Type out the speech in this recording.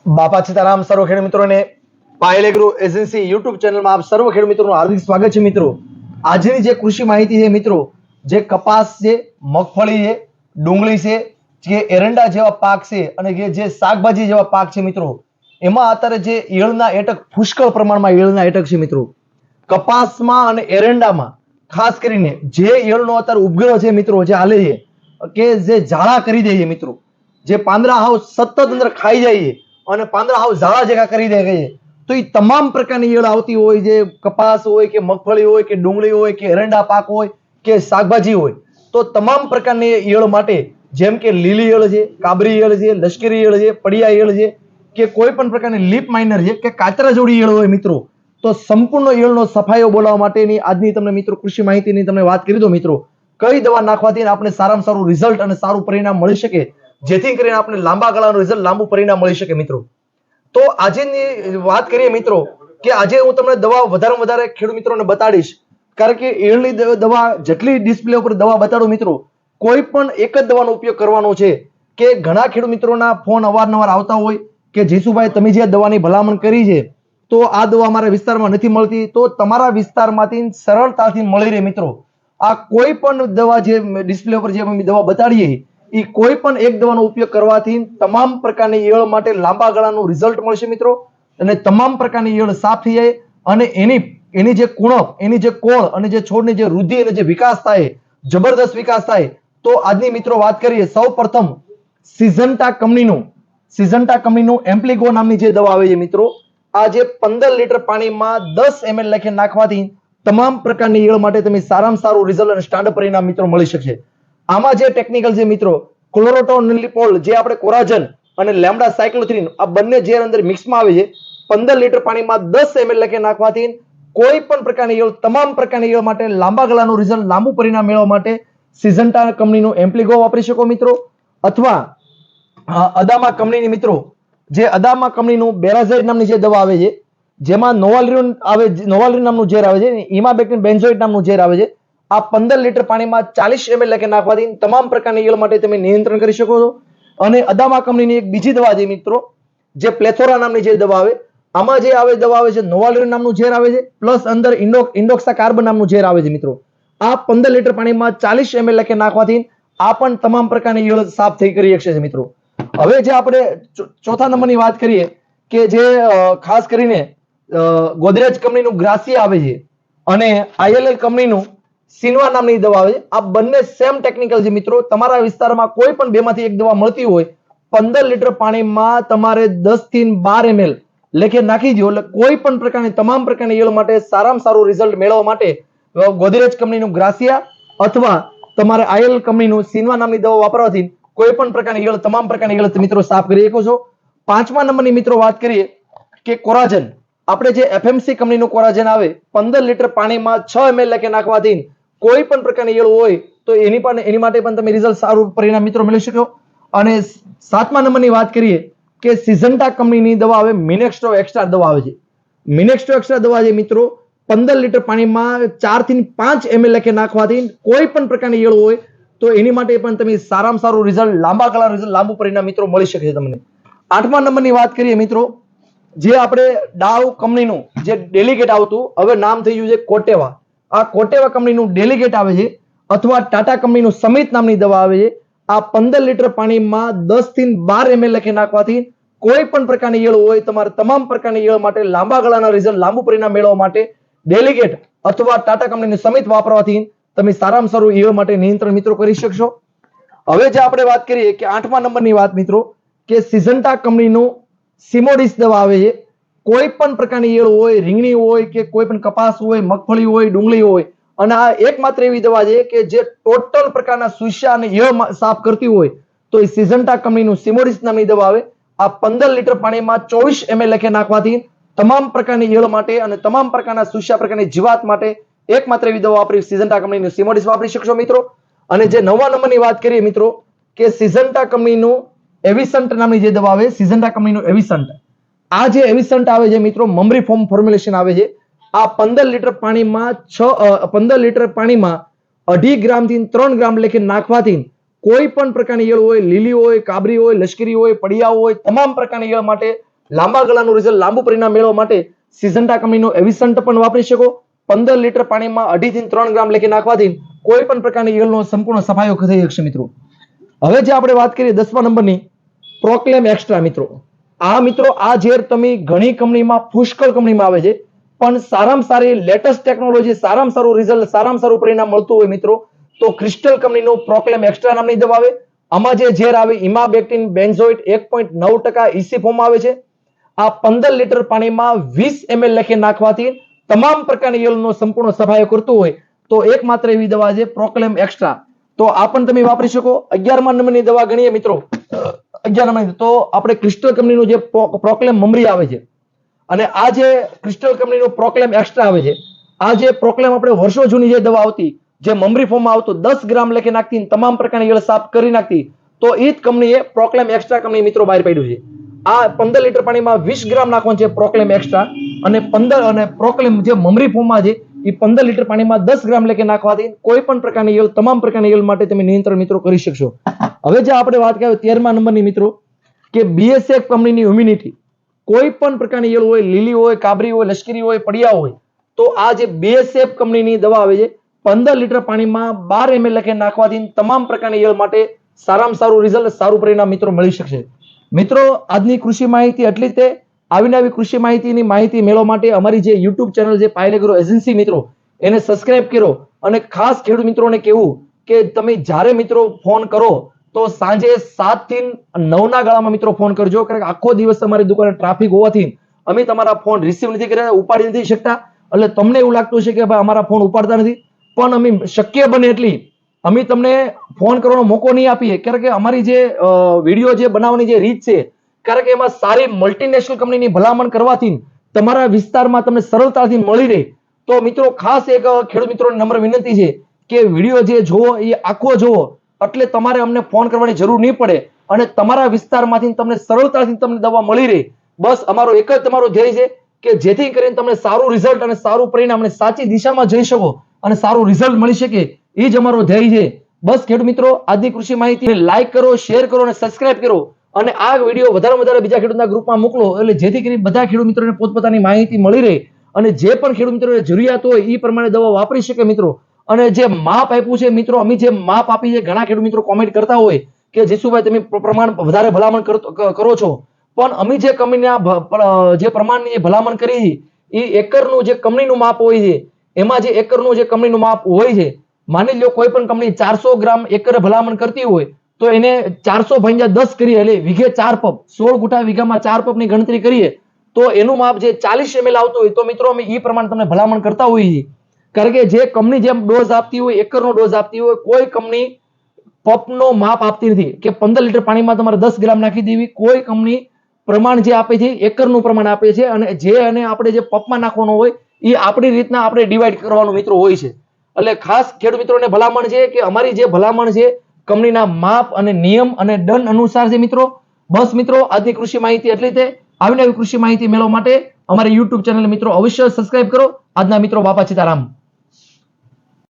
બાપા સીતારામ સર્વ ખેડૂત મિત્રોને પાયલ એગ્રો એજન્સી યુટ્યુબ ચેનલમાં આપ સર્વ ખેડૂત મિત્રોનું હાર્દિક સ્વાગત છે મિત્રો। આજની જે કૃષિ માહિતી છે મિત્રો, જે કપાસ છે, મગફળી છે, ડુંગળી છે, જે એરંડા જેવા પાક છે અને જે શાકભાજી જેવા પાક છે મિત્રો, એમાં અત્યારે જે ઈયળના એટક પુષ્કળ પ્રમાણમાં ઈયળના એટક છે મિત્રો। કપાસમાં અને એરંડામાં ખાસ કરીને જે ઈયળનો અત્યારે ઉપગ્રહ છે મિત્રો, જે હાલે છે કે જે ઝાડા કરી દે છે મિત્રો, જે પાંદડા હાવ સતત અંદર ખાઈ જાય છે અને પાંદડા હાવ ઝાડા જેવા કરી દે છે, તો એ તમામ પ્રકારની ઈયળ આવતી હોય, જે કપાસ હોય કે મગફળી હોય કે ડુંગળી હોય કે એરંડા પાક હોય કે શાકભાજી હોય, તો તમામ પ્રકારની ઈયળ માટે જેમ કે લીલી ઈયળ છે, કાબરી ઈયળ છે, લશ્કરી ઈયળ છે, પડિયા ઈયળ છે કે કોઈ પણ પ્રકારની લીપ માઇનર છે કે કાચરા જોડી ઈયળ હોય મિત્રો, તો સંપૂર્ણ ઈયળનો સફાયો બોલાવવા માટેની આજની તમને મિત્રો કૃષિ માહિતીની તમને વાત કરી દો મિત્રો, કઈ દવા નાખવાથી આપણે સારામાં સારું રિઝલ્ટ અને સારું પરિણામ મળી શકે, જેથી કરીને આપણે લાંબા ગાળાનું રિઝલ્ટ, લાંબુ પરિણામ મળી શકે મિત્રો। તો આજની વાત કરીએ મિત્રો કે આજે હું તમને દવા વધારે ખેડૂત મિત્રોને બતાડીશ, કારણ કે ઈયળની દવા જેટલી ડિસ્પ્લે ઉપર દવા બતાડું મિત્રો, કોઈ પણ એક જ દવાનો ઉપયોગ કરવાનો છે। કે ઘણા ખેડૂત મિત્રોના ફોન અવારનવાર આવતા હોય કે જીસુભાઈ તમે જે દવાની ભલામણ કરી છે તો આ દવા અમારા વિસ્તારમાં નથી મળતી, તો તમારા વિસ્તારમાંથી સરળતાથી મળી રહે મિત્રો। આ કોઈ પણ દવા જે ડિસ્પ્લે ઉપર જે અમે દવા બતાડીએ એ કોઈ પણ એક દવાનો ઉપયોગ કરવાથી તમામ પ્રકારની ઈયળ માટે લાંબા ગાળાનું રિઝલ્ટ મળશે મિત્રો, અને તમામ પ્રકારની ઈયળ સાફ થઈ જાય અને એની જે કુણપ, એની જે કોળ અને જે છોડની જે વૃદ્ધિ અને જે વિકાસ થાય, જબરદસ્ત વિકાસ થાય। તો આજની મિત્રો વાત કરીએ, સૌપ્રથમ સિઝન્ટા કંપનીનું એમ્પ્લિગો નામની જે દવા આવે છે મિત્રો, આ જે 15 લીટર પાણીમાં 10 ml લખે નાખવાથી તમામ પ્રકારની ઈયળ માટે તમે સારામાં સારું રિઝલ્ટ અને સ્ટાન્ડર્ડ પરિણામ મિત્રો મળી શકશે। આમાં જે ટેકનિકલ છે મિત્રો, ક્લોરોટોનિલિપોલ જે આપણે કોરાજન અને લેમ્ડા સાયક્લોથ્રીન આ બંને ઝેર અંદર મિક્સમાં આવે છે, 15 લીટર પાણીમાં 10 ml લખે નાખવાથી કોઈ પણ પ્રકારની ઈયળ, તમામ પ્રકારની ઈયળ માટે લાંબા ગાળાનું રિઝલ્ટ, લાંબુ પરિણામ મેળવવા માટે સિઝન્ટા કંપનીનું એમ્પ્લિગો વાપરી શકો મિત્રો, અથવા અદામા કંપનીની મિત્રો, જે અદામા કંપનીનું બેરાઝાઇડ નામની જે દવા આવે છે, જેમાં નોવાલિન નામનું ઝેર આવે છે, ઇમાબેક્ટિન બેન્ઝોઇટ નામનું ઝેર આવે છે, આ 15 લીટર પાણીમાં 40 ml લખે નાખવાથી તમામ પ્રકારની ઈયળ માટે તમે નિયંત્રણ કરી શકો છો। અને અદામા કંપનીની એક બીજી દવા છે મિત્રો, જે પ્લેથોરા નામની જે દવા આવે, આમાં જે દવા આવે છે નોવાલિન નામનું ઝેર આવે છે, પ્લસ અંદર ઇન્ડોક્સા કાર્બન નામનું ઝેર આવે છે મિત્રો। આ 15 લીટર પાણીમાં 40 ml લખે નાખવાથી આ પણ તમામ પ્રકારની ઈયળ સાફ થઈ કરી શકશે મિત્રો। હવે જે આપણે ચોથા નંબરની વાત કરીએ કે જે ખાસ કરીને ગોદરેજ કંપનીનું ગ્રાસિયા આવે છે અને આઈએલએલ કંપનીનું સિનવા નામની દવા આવે છે, આ બંને સેમ ટેકનિકલ છે મિત્રો। તમારા વિસ્તારમાં કોઈ પણ બેમાંથી એક દવા મળતી હોય, 15 લીટર પાણીમાં તમારે 10 થી 12 ml લેખે નાખી દો, એટલે કોઈ પણ પ્રકારની તમામ પ્રકારની ઈયળ માટે સારામાં સારું રિઝલ્ટ મેળવવા માટે ગોદરેજ કંપનીનું ગ્રાસિયા અથવા તમારે આઈએલ કંપનીનું સિનવા નામની દવા વાપરવાથી કોઈ પણ પ્રકારની ઈયળ, તમામ પ્રકારની ઈયળ મિત્રો સાફ કરી શકો છો। 5મા નંબરની મિત્રો વાત કરીએ કે કોરાજન, આપણે જે એફએમસી કંપનીનું કોરાજન આવે, 15 લીટર પાણીમાં 6 ml લખે નાખવાથી કોઈ પણ પ્રકારની ઈયળ હોય તો એની માટે પણ તમે રિઝલ્ટ સારું પરિણામ મિત્રો મેળવી શકો। અને 7મા નંબરની વાત કરીએ કે સિઝન્ટા કંપનીની દવા આવે, મિનેક્સ્ટ્રો એક્સ્ટ્રા દવા આવે છે। મિનેક્સ્ટ્રો એક્સ્ટ્રા દવા છે મિત્રો, 15 લીટર પાણીમાં 4 થી 5 ml લખે નાખવાથી કોઈ પણ પ્રકારની ઈયળ હોય તો એની માટે પણ તમે સારામાં સારું રિઝલ્ટ, લાંબા ગાળાનું રિઝલ્ટ, લાંબુ પરિણામ મિત્રો મળી શકે છે તમને। 8મા નંબરની વાત કરીએ મિત્રો, જે આપણે ડાવ કંપનીનું જે ડેલિગેટ આવતું, હવે નામ થઈ ગયું છે કોટેવા। આ કોટેવા કંપનીનું ડેલિગેટ આવે છે, અથવા ટાટા કંપનીનું સમિત નામની દવા આવે છે। આ 15 લીટર પાણીમાં 10 થી 12 ml લખે નાખવાથી કોઈ પણ પ્રકારની ઈયળ હોય, તમારે તમામ પ્રકારની ઈયળ માટે લાંબા ગાળાના રિઝલ્ટ, લાંબુ પરિણામ મેળવવા માટે ડેલિગેટ અથવા ટાટા કંપનીનું સમિત વાપરવાથી તમે સારામાં સારું ઈયળ માટે નિયંત્રણ મિત્રો કરી શકશો। હવે જે આપણે વાત કરીએ કે 8મા નંબરની વાત મિત્રો, કે સિઝન્ટા કંપનીનું સિમોડિસ દવા આવે છે। કોઈ પણ પ્રકારની ઈયળ હોય, રીંગણી હોય કે કોઈ પણ કપાસ હોય, મગફળી હોય, ડુંગળી હોય, અને આ એકમાત્ર એવી દવા છે કે જે ટોટલ પ્રકારના સુસ્યા અને ઈયળ સાફ કરતી હોય, તો એ સિઝન્ટા કંપનીનું સિમોડિસ નામની દવા આવે। આ 15 લીટર પાણીમાં 24 ml લખે નાખવાથી તમામ પ્રકારની ઈયળ માટે અને તમામ પ્રકારના સુસ્યા પ્રકારની જીવાત માટે એકમાત્ર એવી દવા વાપરી સિઝન્ટા કંપનીનું સિમોડિસ વાપરી શકશો મિત્રો। અને જે 9મા નંબરની વાત કરીએ મિત્રો, કે સિઝન્ટા કંપનીનું એવિસન્ટ નામની જે દવા આવે, સિઝન્ટા કંપનીનું એવિસન્ટ, આ જે એવિસન્ટ આવે છે મિત્રો, મમરી ફોર્મ ફોર્મ્યુલેશન આવે છે। આ 15 લીટર પાણીમાં 2.5 ગ્રામ થી 3 ગ્રામ લેખે નાખવાથી કોઈ પણ પ્રકારની ઈયળ હોય, લીલી હોય, કાબરી હોય, લશ્કરી હોય, પડિયા હોય, તમામ પ્રકારની ઈયળ માટે લાંબા ગાળાનું રિઝલ્ટ, લાંબુ પરિણામ મેળવવા માટે સિઝન્ટા કંપનીનો એવિસન્ટ પણ વાપરી શકો. 15 લીટર પાણીમાં 2.5 થી 3 ગ્રામ લેખે નાખવાથી કોઈ પણ પ્રકારની ઈયળનો સંપૂર્ણ સફાયો થઈ શકશે મિત્રો. હવે જે આપણે વાત કરીએ 10મા નંબરની પ્રોક્લેમ એક્સ્ટ્રા મિત્રો. મિત્રો આ ઝેર તમે ઘણી કંપનીમાં, પુષ્કળ કંપનીમાં આવે છે, પણ સારામાં સારી લેટેસ્ટ ટેકનોલોજી, સારામાં સારું રિઝલ્ટ, સારામાં સારું પરિણામ મળતું હોય મિત્રો તો ક્રિસ્ટલ કંપનીનું પ્રોક્લેમ એક્સ્ટ્રા નામની દવા આવે. આમાં જે ઝેર આવે ઇમાબેક્ટિન બેન્ઝોઇટ 1.9% ઇસી ફોર્મમાં આવે છે. આ 15 લીટર પાણીમાં 20 ml લેખે નાખવાથી તમામ પ્રકારની ઈયળનો સંપૂર્ણ સફાયો કરતું હોય તો એકમાત્ર એવી દવા છે પ્રોક્લેમ એક્સ્ટ્રા. તો આ પણ તમે વાપરી શકો. 11મા નંબરની દવા ગણીએ મિત્રો, 11 નંબર તો આપણે ક્રિસ્ટલ કંપનીનું જે પ્રોક્લેમ મમરી આવે છે અને આ જે ક્રિસ્ટલ કંપનીનું પ્રોક્લેમ એક્સ્ટ્રા આવે છે, આ જે પ્રોક્લેમ આપણે વર્ષો જૂની જે દવા આવતી, જે મમરી ફોર્મમાં આવતું, 10 ગ્રામ લેખે નાખતી તમામ પ્રકારની ઈયળ સાફ કરી નાખતી, તો એ જ કંપનીએ પ્રોક્લેમ એક્સ્ટ્રા કંપની મિત્રો બહાર પાડ્યું છે. આ 15 લીટર પાણીમાં 20 ગ્રામ નાખવાનું છે પ્રોક્લેમ એક્સ્ટ્રા, અને પ્રોક્લેમ જે મમરી ફોર્મમાં છે એ 15 લીટર પાણીમાં 10 ગ્રામ લેખે નાખવાથી કોઈ પણ પ્રકારની ઈયળ, તમામ પ્રકારની ઈયળ માટે તમે નિયંત્રણ મિત્રો કરી શકશો. હવે જે આપણે વાત કરીએ 13મા નંબરની મિત્રો કે બીએસએફ કંપનીની ઇમ્યુનિટી. કોઈ પણ પ્રકારની ઈયળ હોય, લીલી હોય, કાબરી હોય, લશ્કરી હોય, પડિયા હોય, તો આ જે બીએસએફ કંપનીની દવા આવે છે 15 લીટર પાણીમાં 12 ml લેખે નાખવાથી તમામ પ્રકારની ઈયળ માટે સારામાં સારું રિઝલ્ટ, સારું પરિણામ મિત્રો મળી શકશે. મિત્રો આજની કૃષિ માહિતી એટલી જ. આવીને આવી કૃષિ માહિતીની માહિતી મેળવવા માટે અમારી જે યુટ્યુબ ચેનલ છે પાયલ એગ્રો એજન્સી મિત્રો, એને સબસ્ક્રાઇબ કરો. અને ખાસ ખેડૂત મિત્રોને કહેવું કે તમે જ્યારે મિત્રો ફોન કરો તો સાંજે 7 થી 9 ના ગાળામાં મિત્રો ફોન કરજો, કારણ કે આખો દિવસ તમારી દુકાને ટ્રાફિક હોવાથી અમે તમારા ફોન રિસીવ નથી કર્યા, ઉપાડી નથી શકતા. એટલે તમને એવું લાગતું છે કે ભાઈ અમારા ફોન ઉપાડતા નથી, પણ અમે શક્ય બને એટલી અમે તમને ફોન કરવાનો મોકો નહીં આપીએ, કારણ કે અમારી જે વિડીયો જે બનાવવાની જે રીત છે, કારણ કે એમાં સારી મલ્ટીનેશનલ કંપનીની ભલામણ કરવાથી તમારા વિસ્તારમાં તમને સરળતાથી મળી રહે. તો મિત્રો ખાસ એક ખેડૂત મિત્રોને નમ્ર વિનંતી છે કે વિડીયો જે જોવો એ આખો જોવો, એટલે તમારે અમને ફોન કરવાની જરૂર નહીં પડે અને તમારા વિસ્તારમાંથી તમને સરળતાથી તમને દવા મળી રહે. બસ અમારો એક જ તમારો ધ્યેય છે કે જેથી કરીને તમને સારું રિઝલ્ટ અને સારું પરિણામ અને સાચી દિશામાં જઈ શકો અને સારું રિઝલ્ટ મળી શકે, એ જ અમારો ધ્યેય છે. બસ ખેડૂત મિત્રો, આજની કૃષિ માહિતી લાઈક કરો, શેર કરો અને સબસ્ક્રાઇબ કરો અને આ વિડીયો વધારે બીજા ખેડૂતના ગ્રુપમાં મોકલો, એટલે જેથી કરીને બધા ખેડૂત મિત્રોને પોતપોતાની માહિતી મળી રહે અને જે પણ ખેડૂત મિત્રોને જરૂરિયાત હોય એ પ્રમાણે દવા વાપરી શકે મિત્રો. અને જે માપ આપ્યું છે મિત્રો, અમે જે માપ આપી છે, ઘણા ખેડૂત મિત્રો કોમેન્ટ કરતા હોય કે જીસુભાઈ તમે પ્રમાણ વધારે ભલામણ કરો છો, પણ અમે જે કંપનીના જે પ્રમાણની જે ભલામણ કરી એ એકરનું જે કંપનીનું માપ હોય છે, એમાં જે એકરનું જે કંપનીનું માપ હોય છે, માની લો કોઈ પણ કંપની 400 ગ્રામ એકરે ભલામણ કરતી હોય તો એને 400 ભાગ્યા 10 કરીએ એટલે વીઘે 4 પંપ, 16 ગુઠા વીઘામાં 4 પંપની ગણતરી કરીએ તો એનું માપ જે 40 ml આવતું હોય તો મિત્રો અમે એ પ્રમાણે તમને ભલામણ કરતા હોઈએ છીએ. કારણ કે જે કંપની જેમ ડોઝ આપતી હોય, એકરનો ડોઝ આપતી હોય, કોઈ કંપની પંપનો માપ આપતી નથી કે 15 લીટર પાણીમાં તમારે 10 ગ્રામ નાખી દેવી. કોઈ કંપની પ્રમાણ જે આપે છે એકરનું પ્રમાણ આપે છે અને આપણે જે પંપમાં નાખવાનું હોય એ આપણી રીતના આપણે ડિવાઈડ કરવાનું મિત્રો હોય છે. એટલે ખાસ ખેડૂત મિત્રોને ભલામણ છે કે અમારી જે ભલામણ છે કંપનીના માપ અને નિયમ અને દંડ અનુસાર છે મિત્રો. બસ મિત્રો, આજની કૃષિ માહિતી એટલી છે. આવીને આવી કૃષિ માહિતી મેળવવા માટે અમારી યુટ્યુબ ચેનલ મિત્રો અવશ્ય સબસ્ક્રાઇબ કરો. આજના મિત્રો બાપા સીતારામ.